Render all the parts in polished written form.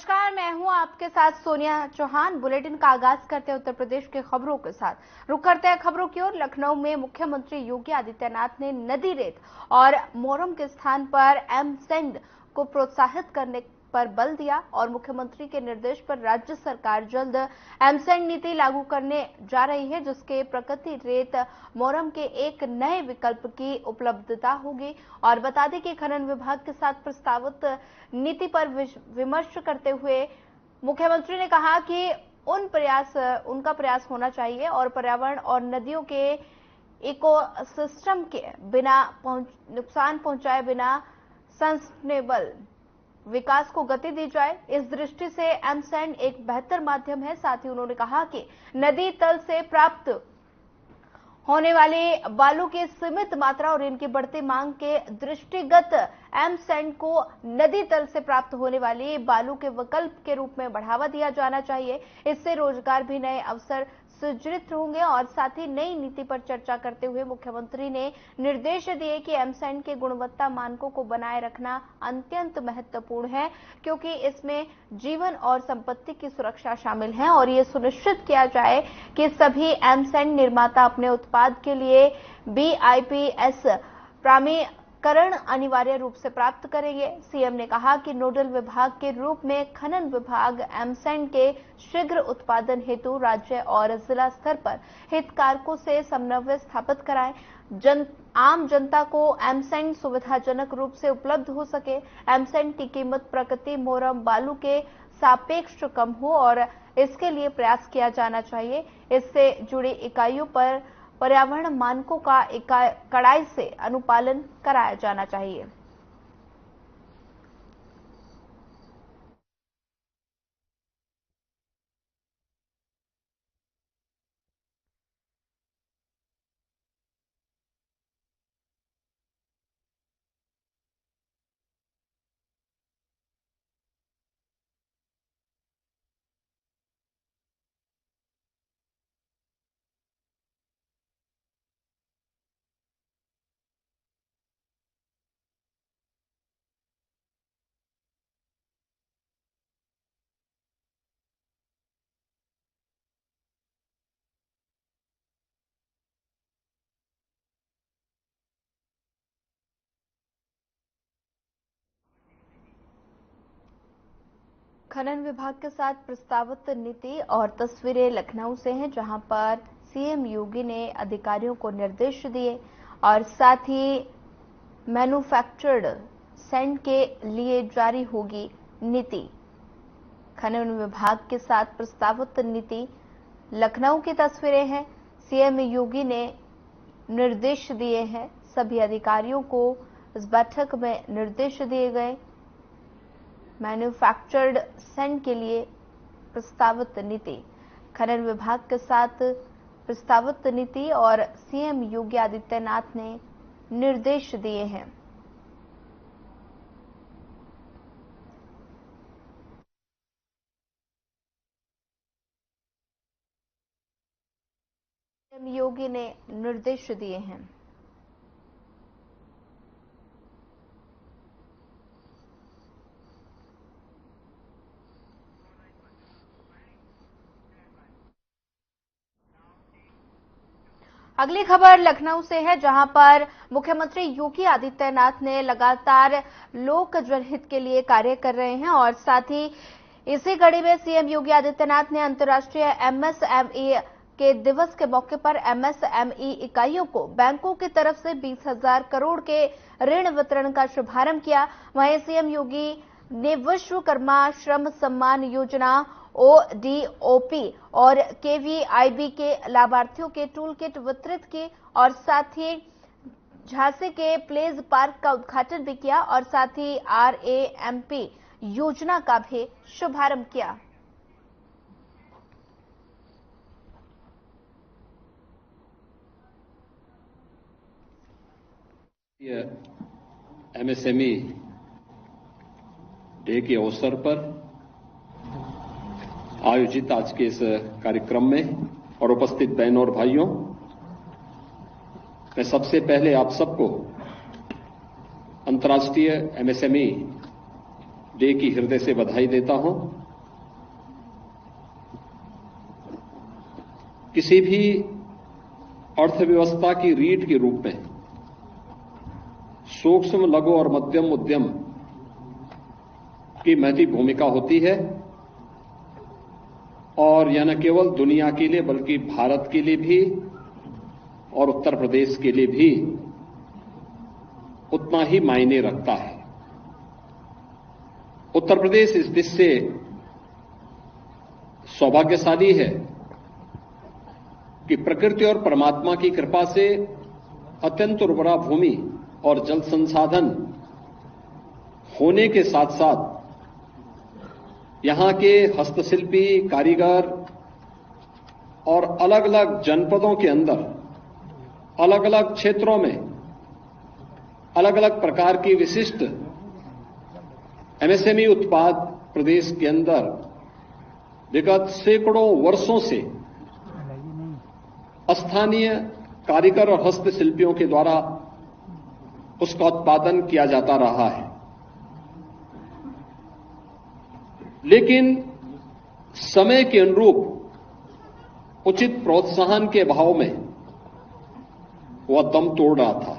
नमस्कार, मैं हूं आपके साथ सोनिया चौहान। बुलेटिन का आगाज करते हैं उत्तर प्रदेश के खबरों के साथ। रुक करते हैं खबरों की ओर। लखनऊ में मुख्यमंत्री योगी आदित्यनाथ ने नदी रेत और मोरम के स्थान पर एमसैंड को प्रोत्साहित करने पर बल दिया और मुख्यमंत्री के निर्देश पर राज्य सरकार जल्द एमसैंड नीति लागू करने जा रही है, जिसके प्रकृति रेत मोरम के एक नए विकल्प की उपलब्धता होगी। और बता दें कि खनन विभाग के साथ प्रस्तावित नीति पर विमर्श करते हुए मुख्यमंत्री ने कहा कि उनका प्रयास होना चाहिए और पर्यावरण और नदियों के इकोसिस्टम के बिना नुकसान पहुंचाए बिना सस्टेनेबल विकास को गति दी जाए। इस दृष्टि से एमसैंड एक बेहतर माध्यम है। साथ ही उन्होंने कहा कि नदी तल से प्राप्त होने वाले बालू की सीमित मात्रा और इनकी बढ़ती मांग के दृष्टिगत एमसैंड को नदी तल से प्राप्त होने वाली बालू के विकल्प के रूप में बढ़ावा दिया जाना चाहिए। इससे रोजगार भी नए अवसर सृजित होंगे। और साथ ही नई नीति पर चर्चा करते हुए मुख्यमंत्री ने निर्देश दिए कि एमसैंड के गुणवत्ता मानकों को बनाए रखना अत्यंत महत्वपूर्ण है, क्योंकि इसमें जीवन और संपत्ति की सुरक्षा शामिल है और ये सुनिश्चित किया जाए कि सभी एमसैंड निर्माता अपने उत्पाद के लिए BIPS प्रमाणीकरण अनिवार्य रूप से प्राप्त करेंगे। सीएम ने कहा कि नोडल विभाग के रूप में खनन विभाग एमसैंड के शीघ्र उत्पादन हेतु राज्य और जिला स्तर पर हितधारकों से समन्वय स्थापित कराएं। आम जनता को एमसैंड सुविधाजनक रूप से उपलब्ध हो सके। एमसैंड की कीमत प्रकृति मोरम बालू के सापेक्ष कम हो और इसके लिए प्रयास किया जाना चाहिए। इससे जुड़ी इकाइयों पर पर्यावरण मानकों का कड़ाई से अनुपालन कराया जाना चाहिए। खनन विभाग के साथ प्रस्तावित नीति और तस्वीरें लखनऊ से हैं, जहां पर सीएम योगी ने अधिकारियों को निर्देश दिए और साथ ही मैन्युफैक्चर्ड सैंड के लिए जारी होगी नीति। खनन विभाग के साथ प्रस्तावित नीति लखनऊ की तस्वीरें हैं। सीएम योगी ने निर्देश दिए हैं, सभी अधिकारियों को इस बैठक में निर्देश दिए गए। मैन्युफैक्चर्ड सैंड के लिए प्रस्तावित नीति, खनन विभाग के साथ प्रस्तावित नीति और सीएम योगी आदित्यनाथ ने निर्देश दिए हैं। सीएम योगी ने निर्देश दिए हैं। अगली खबर लखनऊ से है, जहां पर मुख्यमंत्री योगी आदित्यनाथ ने लगातार लोक जनहित के लिए कार्य कर रहे हैं और साथ ही इसी कड़ी में सीएम योगी आदित्यनाथ ने अंतर्राष्ट्रीय MSME के दिवस के मौके पर MSME इकाइयों को बैंकों की तरफ से 20,000 करोड़ के ऋण वितरण का शुभारंभ किया। वहीं सीएम योगी ने विश्वकर्मा श्रम सम्मान योजना ODOP और KVIB के लाभार्थियों के टूल किट वितरित की और साथ ही झांसी के प्लेज पार्क का उद्घाटन भी किया और साथ ही RAMP योजना का भी शुभारंभ किया। MSME डे के अवसर पर आयोजित आज के इस कार्यक्रम में और उपस्थित बहनों और भाइयों, मैं सबसे पहले आप सबको अंतर्राष्ट्रीय MSME डे की हृदय से बधाई देता हूं। किसी भी अर्थव्यवस्था की रीढ़ के रूप में सूक्ष्म, लघु और मध्यम उद्यम की महती भूमिका होती है और यह न केवल दुनिया के लिए बल्कि भारत के लिए भी और उत्तर प्रदेश के लिए भी उतना ही मायने रखता है। उत्तर प्रदेश इस देश से सौभाग्यशाली है कि प्रकृति और परमात्मा की कृपा से अत्यंत उर्वरा भूमि और जल संसाधन होने के साथ साथ यहां के हस्तशिल्पी, कारीगर और अलग अलग जनपदों के अंदर अलग अलग क्षेत्रों में अलग अलग प्रकार की विशिष्ट एमएसएमई उत्पाद प्रदेश के अंदर विगत सैकड़ों वर्षों से स्थानीय कारीगर और हस्तशिल्पियों के द्वारा उसका उत्पादन किया जाता रहा है। लेकिन समय के अनुरूप उचित प्रोत्साहन के अभाव में वह दम तोड़ रहा था।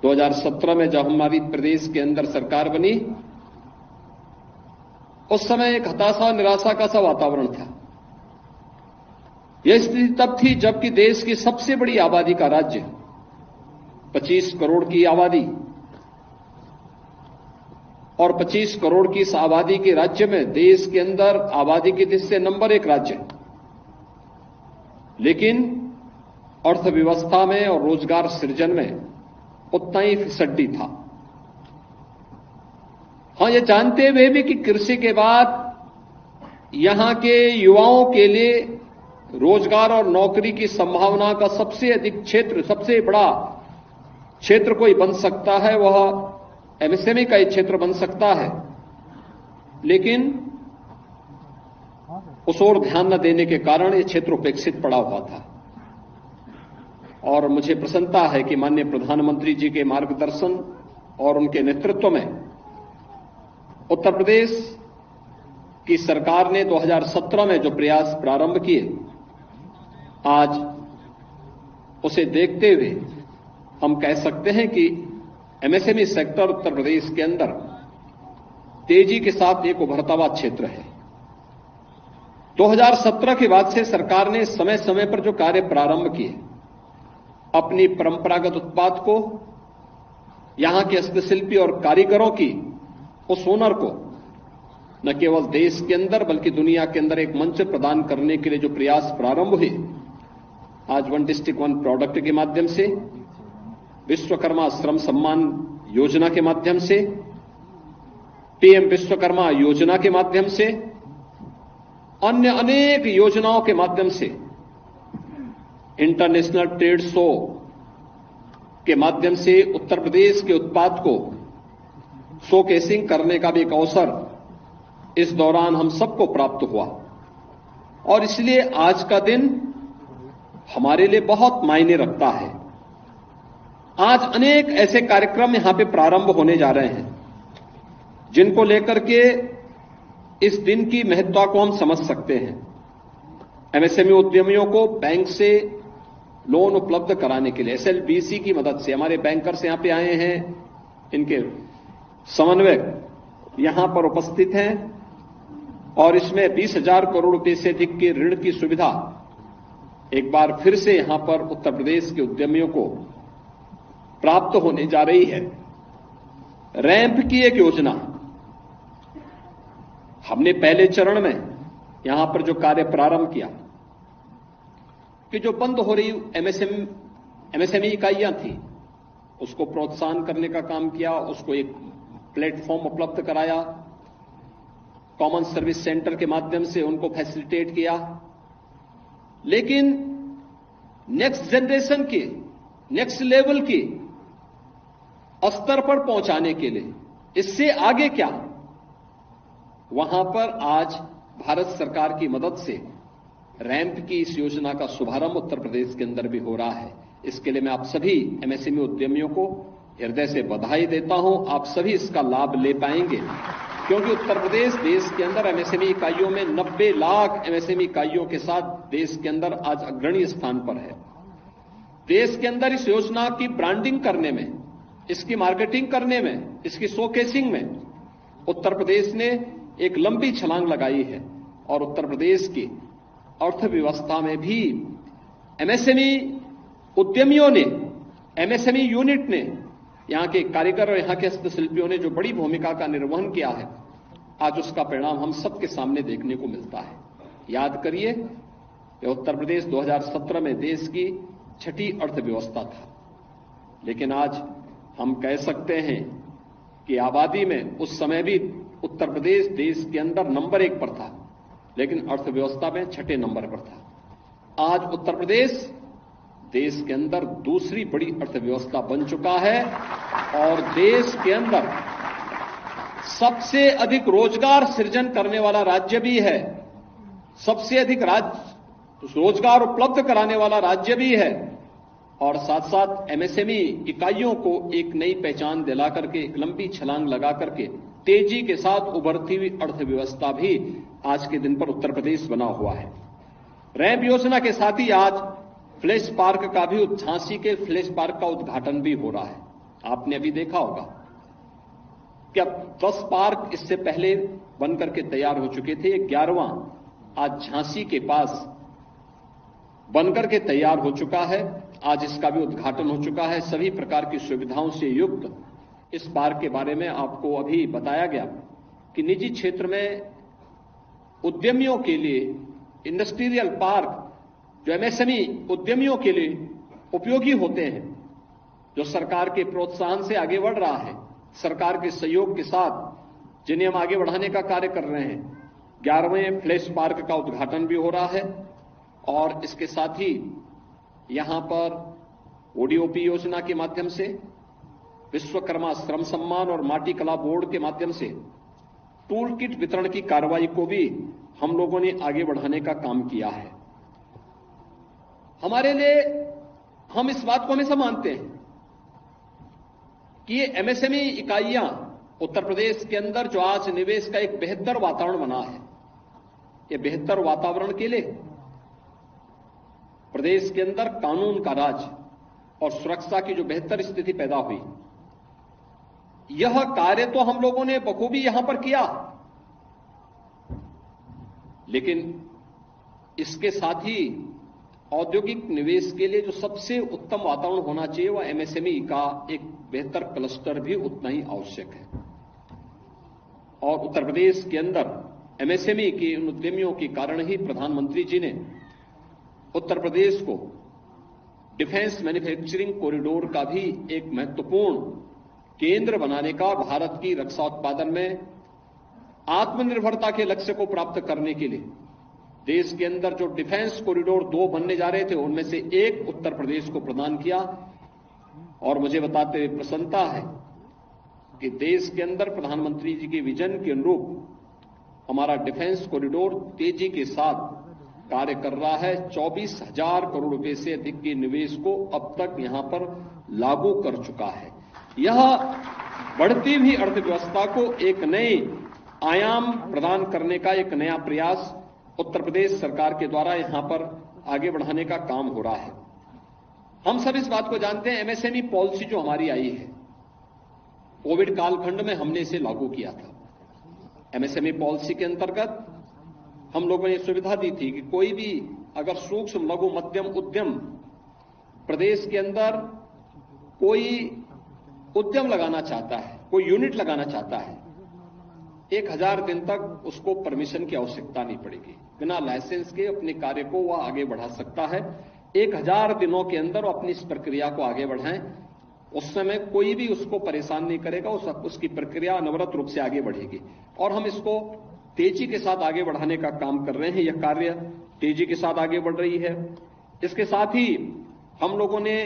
2017 में जब हमारी प्रदेश के अंदर सरकार बनी, उस समय एक हताशा निराशा का सा वातावरण था। यह स्थिति तब थी जबकि देश की सबसे बड़ी आबादी का राज्य 25 करोड़ की आबादी और 25 करोड़ की इस आबादी के राज्य में देश के अंदर आबादी की दृष्टि से नंबर 1 राज्य, लेकिन अर्थव्यवस्था में और रोजगार सृजन में उतना ही फिसड्डी था। हां, ये जानते हुए भी कि कृषि के बाद यहां के युवाओं के लिए रोजगार और नौकरी की संभावना का सबसे अधिक क्षेत्र, सबसे बड़ा क्षेत्र कोई बन सकता है, वह एमएसएमई का एक क्षेत्र बन सकता है, लेकिन उस ओर ध्यान न देने के कारण यह क्षेत्र उपेक्षित पड़ा हुआ था। और मुझे प्रसन्नता है कि माननीय प्रधानमंत्री जी के मार्गदर्शन और उनके नेतृत्व में उत्तर प्रदेश की सरकार ने 2017 में जो प्रयास प्रारंभ किए, आज उसे देखते हुए हम कह सकते हैं कि एमएसएमई सेक्टर उत्तर प्रदेश के अंदर तेजी के साथ एक उभरता हुआ क्षेत्र है। 2017 के बाद से सरकार ने समय समय पर जो कार्य प्रारंभ किए, अपनी परंपरागत उत्पाद को, यहां के हस्तशिल्पी और कारीगरों की उस हुनर को न केवल देश के अंदर बल्कि दुनिया के अंदर एक मंच प्रदान करने के लिए जो प्रयास प्रारंभ हुए, आज 1 डिस्ट्रिक्ट 1 प्रोडक्ट के माध्यम से, विश्वकर्मा श्रम सम्मान योजना के माध्यम से, पीएम विश्वकर्मा योजना के माध्यम से, अन्य अनेक योजनाओं के माध्यम से, इंटरनेशनल ट्रेड शो के माध्यम से उत्तर प्रदेश के उत्पाद को शोकेसिंग करने का भी एक अवसर इस दौरान हम सबको प्राप्त हुआ। और इसलिए आज का दिन हमारे लिए बहुत मायने रखता है। आज अनेक ऐसे कार्यक्रम यहां पे प्रारंभ होने जा रहे हैं जिनको लेकर के इस दिन की महत्ता को हम समझ सकते हैं। एमएसएमई उद्यमियों को बैंक से लोन उपलब्ध कराने के लिए एसएलबीसी की मदद से हमारे बैंकर्स यहां पे आए हैं, इनके समन्वयक यहां पर उपस्थित हैं और इसमें 20,000 करोड़ रुपए से अधिक की ऋण की सुविधा एक बार फिर से यहां पर उत्तर प्रदेश के उद्यमियों को प्राप्त होने जा रही है। रैंप की एक योजना हमने पहले चरण में यहां पर जो कार्य प्रारंभ किया कि जो बंद हो रही एमएसएमई इकाइयां थी उसको प्रोत्साहन करने का काम किया, उसको एक प्लेटफॉर्म उपलब्ध कराया, कॉमन सर्विस सेंटर के माध्यम से उनको फैसिलिटेट किया। लेकिन नेक्स्ट जनरेशन की, नेक्स्ट लेवल की स्तर पर पहुंचाने के लिए इससे आगे क्या, वहां पर आज भारत सरकार की मदद से रैंप की इस योजना का शुभारंभ उत्तर प्रदेश के अंदर भी हो रहा है। इसके लिए मैं आप सभी एमएसएमई उद्यमियों को हृदय से बधाई देता हूं। आप सभी इसका लाभ ले पाएंगे, क्योंकि उत्तर प्रदेश देश के अंदर एमएसएमई इकाइयों में 90 लाख एमएसएमई इकाइयों के साथ देश के अंदर आज अग्रणी स्थान पर है। देश के अंदर इस योजना की ब्रांडिंग करने में, इसकी मार्केटिंग करने में, इसकी शोकेसिंग में उत्तर प्रदेश ने एक लंबी छलांग लगाई है और उत्तर प्रदेश की अर्थव्यवस्था में भी एमएसएमई उद्यमियों ने, एमएसएमई यूनिट ने, यहां के कारीगर और यहां के हस्तशिल्पियों ने जो बड़ी भूमिका का निर्वहन किया है, आज उसका परिणाम हम सबके सामने देखने को मिलता है। याद करिए कि उत्तर प्रदेश 2017 में देश की 6ठी अर्थव्यवस्था था, लेकिन आज हम कह सकते हैं कि आबादी में उस समय भी उत्तर प्रदेश देश के अंदर नंबर 1 पर था, लेकिन अर्थव्यवस्था में 6ठे नंबर पर था। आज उत्तर प्रदेश देश के अंदर दूसरी बड़ी अर्थव्यवस्था बन चुका है और देश के अंदर सबसे अधिक रोजगार सृजन करने वाला राज्य भी है, सबसे अधिक रोजगार उपलब्ध कराने वाला राज्य भी है और साथ साथ एमएसएमई इकाइयों को एक नई पहचान दिला करके, एक लंबी छलांग लगा करके तेजी के साथ उभरती हुई अर्थव्यवस्था भी आज के दिन पर उत्तर प्रदेश बना हुआ है। रैंप योजना के साथ ही आज फ्लैश पार्क का भी, झांसी के फ्लैश पार्क का उद्घाटन भी हो रहा है। आपने अभी देखा होगा कि अब 10 पार्क इससे पहले बनकर के तैयार हो चुके थे, 11वां आज झांसी के पास बनकर के तैयार हो चुका है। आज इसका भी उद्घाटन हो चुका है। सभी प्रकार की सुविधाओं से युक्त इस पार्क के बारे में आपको अभी बताया गया कि निजी क्षेत्र में उद्यमियों के लिए इंडस्ट्रियल पार्क जो एमएसएमई उद्यमियों के लिए उपयोगी होते हैं, जो सरकार के प्रोत्साहन से आगे बढ़ रहा है, सरकार के सहयोग के साथ जिन्हें हम आगे बढ़ाने का कार्य कर रहे हैं। 11वें फ्लैश पार्क का उद्घाटन भी हो रहा है और इसके साथ ही यहां पर ओडीओपी योजना के माध्यम से, विश्वकर्मा श्रम सम्मान और माटी कला बोर्ड के माध्यम से टूल किट वितरण की कार्रवाई को भी हम लोगों ने आगे बढ़ाने का काम किया है। हमारे लिए, हम इस बात को हमेशा मानते हैं कि ये एमएसएमई इकाइयां उत्तर प्रदेश के अंदर जो आज निवेश का एक बेहतर वातावरण बना है, ये बेहतर वातावरण के लिए प्रदेश के अंदर कानून का राज और सुरक्षा की जो बेहतर स्थिति पैदा हुई, यह कार्य तो हम लोगों ने बखूबी यहां पर किया, लेकिन इसके साथ ही औद्योगिक निवेश के लिए जो सबसे उत्तम वातावरण होना चाहिए वह एमएसएमई का एक बेहतर क्लस्टर भी उतना ही आवश्यक है। और उत्तर प्रदेश के अंदर एमएसएमई के उन उद्यमियों के कारण ही प्रधानमंत्री जी ने उत्तर प्रदेश को डिफेंस मैन्युफैक्चरिंग कॉरिडोर का भी एक महत्वपूर्ण केंद्र बनाने का, भारत की रक्षा उत्पादन में आत्मनिर्भरता के लक्ष्य को प्राप्त करने के लिए देश के अंदर जो डिफेंस कॉरिडोर 2 बनने जा रहे थे, उनमें से एक उत्तर प्रदेश को प्रदान किया। और मुझे बताते हुए प्रसन्नता है कि देश के अंदर प्रधानमंत्री जी के विजन के अनुरूप हमारा डिफेंस कॉरिडोर तेजी के साथ कार्य कर रहा है। 24,000 करोड़ रुपए से अधिक के निवेश को अब तक यहां पर लागू कर चुका है। यह बढ़ती हुई अर्थव्यवस्था को एक नए आयाम प्रदान करने का एक नया प्रयास उत्तर प्रदेश सरकार के द्वारा यहां पर आगे बढ़ाने का काम हो रहा है। हम सब इस बात को जानते हैं, एमएसएमई पॉलिसी जो हमारी आई है, कोविड कालखंड में हमने इसे लागू किया था। एमएसएमई पॉलिसी के अंतर्गत हम लोगों ने सुविधा दी थी कि कोई भी अगर सूक्ष्म लघु मध्यम उद्यम प्रदेश के अंदर कोई उद्यम लगाना चाहता है, कोई यूनिट लगाना चाहता है, 1000 दिन तक उसको परमिशन की आवश्यकता नहीं पड़ेगी। बिना लाइसेंस के अपने कार्य को वह आगे बढ़ा सकता है। 1000 दिनों के अंदर वो अपनी इस प्रक्रिया को आगे बढ़ाएं, उस समय कोई भी उसको परेशान नहीं करेगा, उसकी प्रक्रिया अनवरत रूप से आगे बढ़ेगी। और हम इसको तेजी के साथ आगे बढ़ाने का काम कर रहे हैं। यह कार्य तेजी के साथ आगे बढ़ रही है। इसके साथ ही हम लोगों ने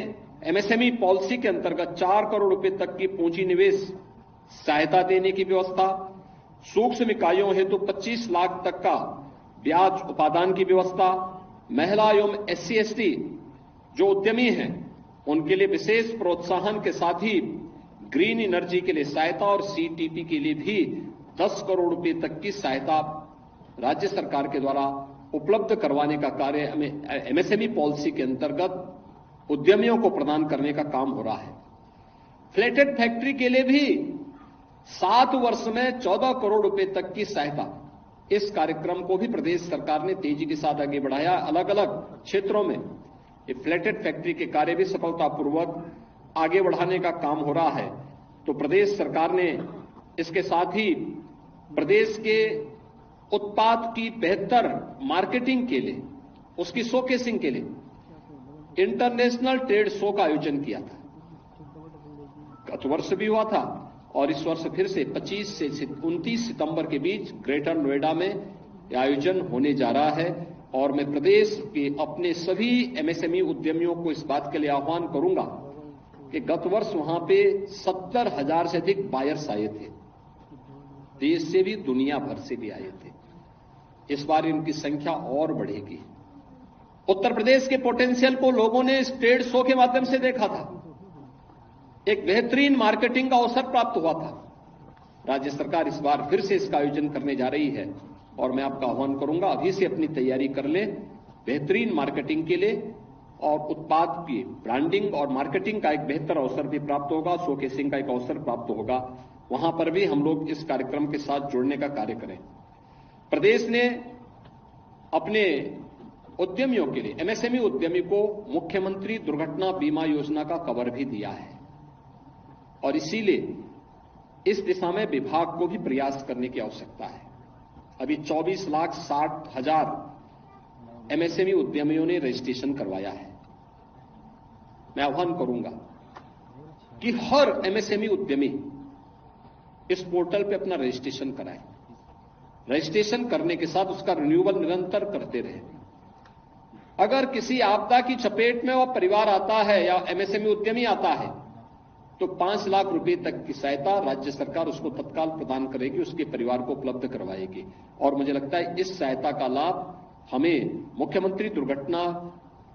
एमएसएमई पॉलिसी के अंतर्गत 4 करोड़ रुपए तक की पूंजी निवेश सहायता देने की व्यवस्था, सूक्ष्म इकाइयों हेतु 25 लाख तक का ब्याज उपादान की व्यवस्था, महिला एवं SC/ST जो उद्यमी हैं उनके लिए विशेष प्रोत्साहन के साथ ही ग्रीन एनर्जी के लिए सहायता और सीटीपी के लिए भी 10 करोड़ रुपए तक की सहायता राज्य सरकार के द्वारा उपलब्ध करवाने का कार्य एमएसएमई पॉलिसी के अंतर्गत उद्यमियों को प्रदान करने का काम हो रहा है। फ्लैटेड फैक्ट्री के लिए भी 7 वर्ष में 14 करोड़ रुपए तक की सहायता, इस कार्यक्रम को भी प्रदेश सरकार ने तेजी के साथ आगे बढ़ाया। अलग अलग क्षेत्रों में ये फ्लैटेड फैक्ट्री के कार्य भी सफलतापूर्वक आगे बढ़ाने का काम हो रहा है। तो प्रदेश सरकार ने इसके साथ ही प्रदेश के उत्पाद की बेहतर मार्केटिंग के लिए, उसकी शोकेसिंग के लिए इंटरनेशनल ट्रेड शो का आयोजन किया था। गत वर्ष भी हुआ था और इस वर्ष फिर से 25 से 29 सितंबर के बीच ग्रेटर नोएडा में यह आयोजन होने जा रहा है। और मैं प्रदेश के अपने सभी एमएसएमई उद्यमियों को इस बात के लिए आह्वान करूंगा कि गत वर्ष वहां पे 70,000 से अधिक बायर्स आए थे, देश से भी दुनिया भर से भी आए थे। इस बार इनकी संख्या और बढ़ेगी। उत्तर प्रदेश के पोटेंशियल को लोगों ने इस ट्रेड शो के माध्यम से देखा था, एक बेहतरीन मार्केटिंग का अवसर प्राप्त हुआ था। राज्य सरकार इस बार फिर से इसका आयोजन करने जा रही है और मैं आपका आह्वान करूंगा अभी से अपनी तैयारी कर लें बेहतरीन मार्केटिंग के लिए, और उत्पाद की ब्रांडिंग और मार्केटिंग का एक बेहतर अवसर भी प्राप्त होगा, शोकेसिंग का एक अवसर प्राप्त होगा। वहां पर भी हम लोग इस कार्यक्रम के साथ जुड़ने का कार्य करें। प्रदेश ने अपने उद्यमियों के लिए, एमएसएमई उद्यमी को मुख्यमंत्री दुर्घटना बीमा योजना का कवर भी दिया है और इसीलिए इस दिशा में विभाग को भी प्रयास करने की आवश्यकता है। अभी 24,60,000 एमएसएमई उद्यमियों ने रजिस्ट्रेशन करवाया है। मैं आह्वान करूंगा कि हर एमएसएमई उद्यमी इस पोर्टल पे अपना रजिस्ट्रेशन कराए। रजिस्ट्रेशन करने के साथ उसका रिन्यूअल निरंतर करते रहे। अगर किसी आपदा की चपेट में वह परिवार आता है या एमएसएमई उद्यमी आता है तो 5 लाख रुपए तक की सहायता राज्य सरकार उसको तत्काल प्रदान करेगी, उसके परिवार को उपलब्ध करवाएगी। और मुझे लगता है इस सहायता का लाभ हमें मुख्यमंत्री दुर्घटना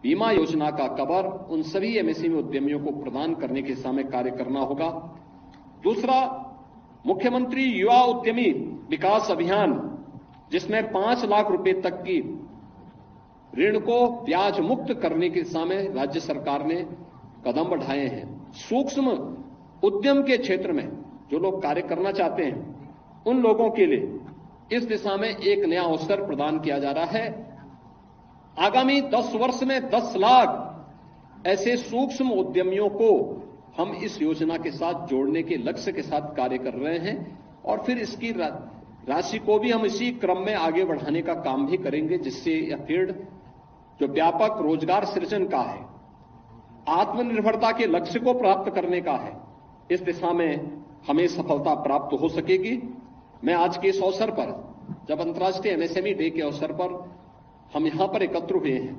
बीमा योजना का कवर उन सभी एमएसएमई उद्यमियों को प्रदान करने के दिशा में कार्य करना होगा। दूसरा, मुख्यमंत्री युवा उद्यमी विकास अभियान, जिसमें 5 लाख रुपए तक की ऋण को ब्याज मुक्त करने की दिशा में राज्य सरकार ने कदम बढ़ाए हैं। सूक्ष्म उद्यम के क्षेत्र में जो लोग कार्य करना चाहते हैं उन लोगों के लिए इस दिशा में एक नया अवसर प्रदान किया जा रहा है। आगामी 10 वर्ष में 10 लाख ऐसे सूक्ष्म उद्यमियों को हम इस योजना के साथ जोड़ने के लक्ष्य के साथ कार्य कर रहे हैं और फिर इसकी राशि को भी हम इसी क्रम में आगे बढ़ाने का काम भी करेंगे, जिससे यह फील्ड जो व्यापक रोजगार सृजन का है, आत्मनिर्भरता के लक्ष्य को प्राप्त करने का है, इस दिशा में हमें सफलता प्राप्त हो सकेगी। मैं आज के इस अवसर पर, जब अंतर्राष्ट्रीय एमएसएमई डे के अवसर पर हम यहां पर एकत्र हुए हैं,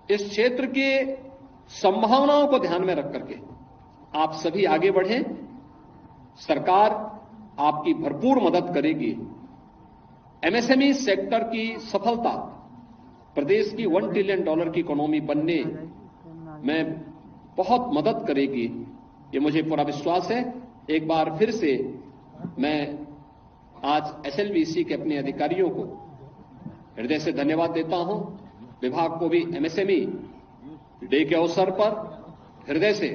इस क्षेत्र के संभावनाओं को ध्यान में रख करके आप सभी आगे बढ़ें। सरकार आपकी भरपूर मदद करेगी। एमएसएमई सेक्टर की सफलता प्रदेश की $1 ट्रिलियन की इकोनॉमी बनने में बहुत मदद करेगी, ये मुझे पूरा विश्वास है। एक बार फिर से मैं आज एसएलवीसी के अपने अधिकारियों को हृदय से धन्यवाद देता हूं। विभाग को भी एमएसएमई डे के अवसर पर हृदय से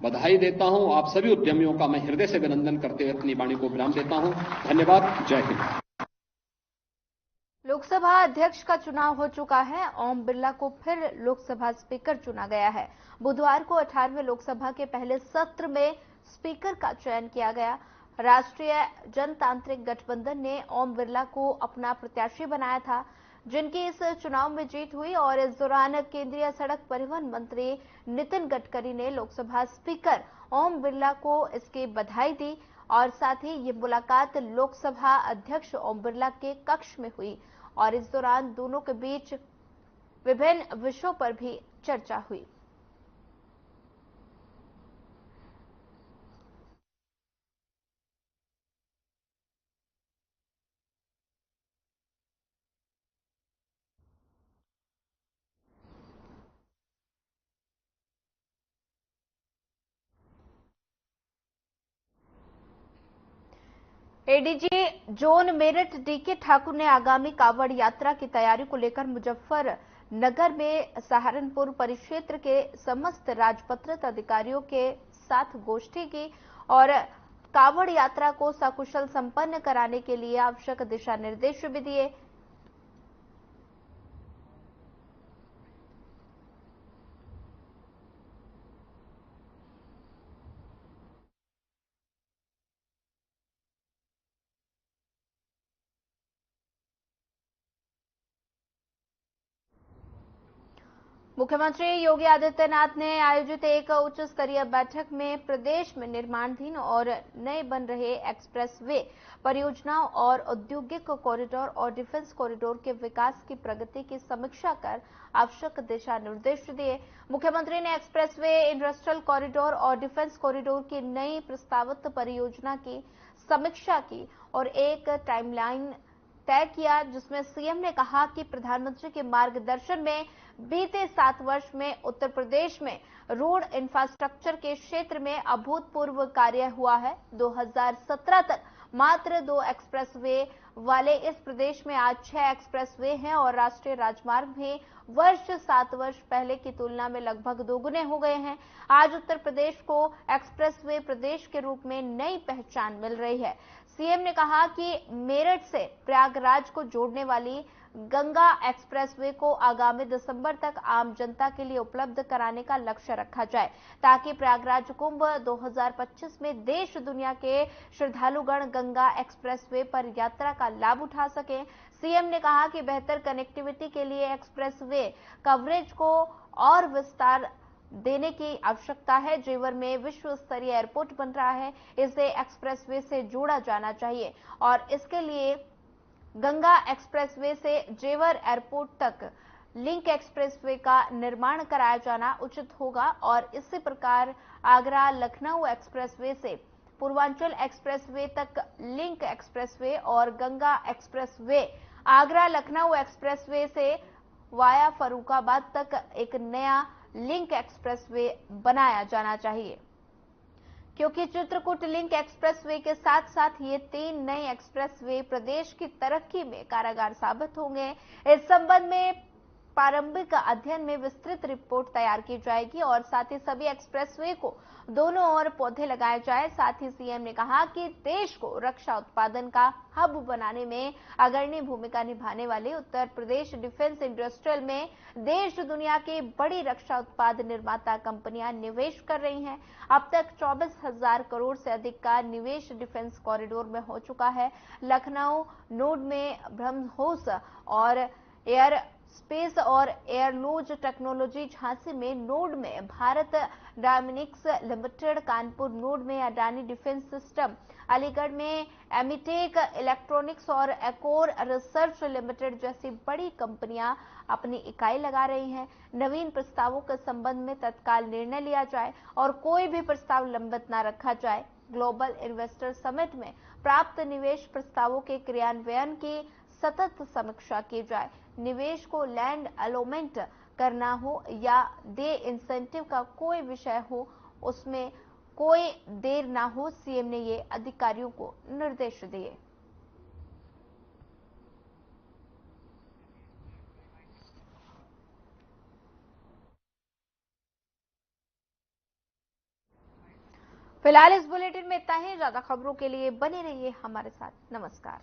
बधाई देता हूं। आप सभी उद्यमियों का मैं हृदय से अभिनंदन करते हुए अपनी वाणी को विराम देता हूं। धन्यवाद। जय हिंद। लोकसभा अध्यक्ष का चुनाव हो चुका है। ओम बिरला को फिर लोकसभा स्पीकर चुना गया है। बुधवार को 18वें लोकसभा के पहले सत्र में स्पीकर का चयन किया गया। राष्ट्रीय जनतांत्रिक गठबंधन ने ओम बिरला को अपना प्रत्याशी बनाया था, जिनकी इस चुनाव में जीत हुई। और इस दौरान केंद्रीय सड़क परिवहन मंत्री नितिन गडकरी ने लोकसभा स्पीकर ओम बिरला को इसकी बधाई दी और साथ ही ये मुलाकात लोकसभा अध्यक्ष ओम बिरला के कक्ष में हुई और इस दौरान दोनों के बीच विभिन्न विषयों पर भी चर्चा हुई। ADG zone Meerut DK Thakur ने आगामी कांवड़ यात्रा की तैयारी को लेकर मुजफ्फरनगर में सहारनपुर परिक्षेत्र के समस्त राजपत्रित अधिकारियों के साथ गोष्ठी की और कांवड़ यात्रा को सकुशल संपन्न कराने के लिए आवश्यक दिशा निर्देश भी दिए। मुख्यमंत्री योगी आदित्यनाथ ने आयोजित एक उच्च स्तरीय बैठक में प्रदेश में निर्माणाधीन और नए बन रहे एक्सप्रेसवे परियोजनाओं और औद्योगिक कॉरिडोर और डिफेंस कॉरिडोर के विकास की प्रगति की समीक्षा कर आवश्यक दिशा निर्देश दिए। मुख्यमंत्री ने एक्सप्रेसवे, इंडस्ट्रियल कॉरिडोर और डिफेंस कॉरिडोर की नई प्रस्तावित परियोजना की समीक्षा की और एक टाइमलाइन तय किया, जिसमें सीएम ने कहा कि प्रधानमंत्री के मार्गदर्शन में बीते 7 वर्ष में उत्तर प्रदेश में रोड इंफ्रास्ट्रक्चर के क्षेत्र में अभूतपूर्व कार्य हुआ है। 2017 तक मात्र 2 एक्सप्रेसवे वाले इस प्रदेश में आज 6 एक्सप्रेसवे हैं और राष्ट्रीय राजमार्ग भी 7 वर्ष पहले की तुलना में लगभग दोगुने हो गए हैं। आज उत्तर प्रदेश को एक्सप्रेसवे प्रदेश के रूप में नई पहचान मिल रही है। सीएम ने कहा कि मेरठ से प्रयागराज को जोड़ने वाली गंगा एक्सप्रेसवे को आगामी दिसंबर तक आम जनता के लिए उपलब्ध कराने का लक्ष्य रखा जाए, ताकि प्रयागराज कुंभ 2025 में देश दुनिया के श्रद्धालुगण गंगा एक्सप्रेसवे पर यात्रा का लाभ उठा सकें। सीएम ने कहा कि बेहतर कनेक्टिविटी के लिए एक्सप्रेसवे कवरेज को और विस्तार देने की आवश्यकता है। जेवर में विश्व स्तरीय एयरपोर्ट बन रहा है, इसे एक्सप्रेसवे से जोड़ा जाना चाहिए और इसके लिए गंगा एक्सप्रेसवे से जेवर एयरपोर्ट तक लिंक एक्सप्रेसवे का निर्माण कराया जाना उचित होगा और इसी प्रकार आगरा लखनऊ एक्सप्रेसवे से पूर्वांचल एक्सप्रेसवे तक लिंक एक्सप्रेसवे और गंगा एक्सप्रेसवे आगरा लखनऊ एक्सप्रेसवे से वाया फर्रुखाबाद तक एक नया लिंक एक्सप्रेसवे बनाया जाना चाहिए, क्योंकि चित्रकूट लिंक एक्सप्रेसवे के साथ साथ ये 3 नए एक्सप्रेसवे प्रदेश की तरक्की में कारगर साबित होंगे। इस संबंध में प्रारंभिक अध्ययन में विस्तृत रिपोर्ट तैयार की जाएगी और साथ ही सभी एक्सप्रेसवे को दोनों ओर पौधे लगाए जाए। साथ ही सीएम ने कहा कि देश को रक्षा उत्पादन का हब बनाने में अग्रणी भूमिका निभाने वाले उत्तर प्रदेश डिफेंस इंडस्ट्रियल में देश दुनिया की बड़ी रक्षा उत्पाद निर्माता कंपनियां निवेश कर रही हैं। अब तक 24,000 करोड़ से अधिक का निवेश डिफेंस कॉरिडोर में हो चुका है। लखनऊ नोड में ब्रह्मोस और एयर स्पेस और एयरलोज टेक्नोलॉजी, झांसी में नोड में Bharat dynamics limited, Kanpur node में अडानी डिफेंस सिस्टम, अलीगढ़ में एमिटेक इलेक्ट्रॉनिक्स और एकोर रिसर्च लिमिटेड जैसी बड़ी कंपनियां अपनी इकाई लगा रही हैं। नवीन प्रस्तावों के संबंध में तत्काल निर्णय लिया जाए और कोई भी प्रस्ताव लंबित न रखा जाए। ग्लोबल इन्वेस्टर समिट में प्राप्त निवेश प्रस्तावों के क्रियान्वयन की सतत समीक्षा की जाए। निवेश को लैंड अलॉटमेंट करना हो या दे इंसेंटिव का कोई विषय हो, उसमें कोई देर ना हो, सीएम ने ये अधिकारियों को निर्देश दिए। फिलहाल इस बुलेटिन में इतना ही। ज्यादा खबरों के लिए बने रहिए हमारे साथ। नमस्कार।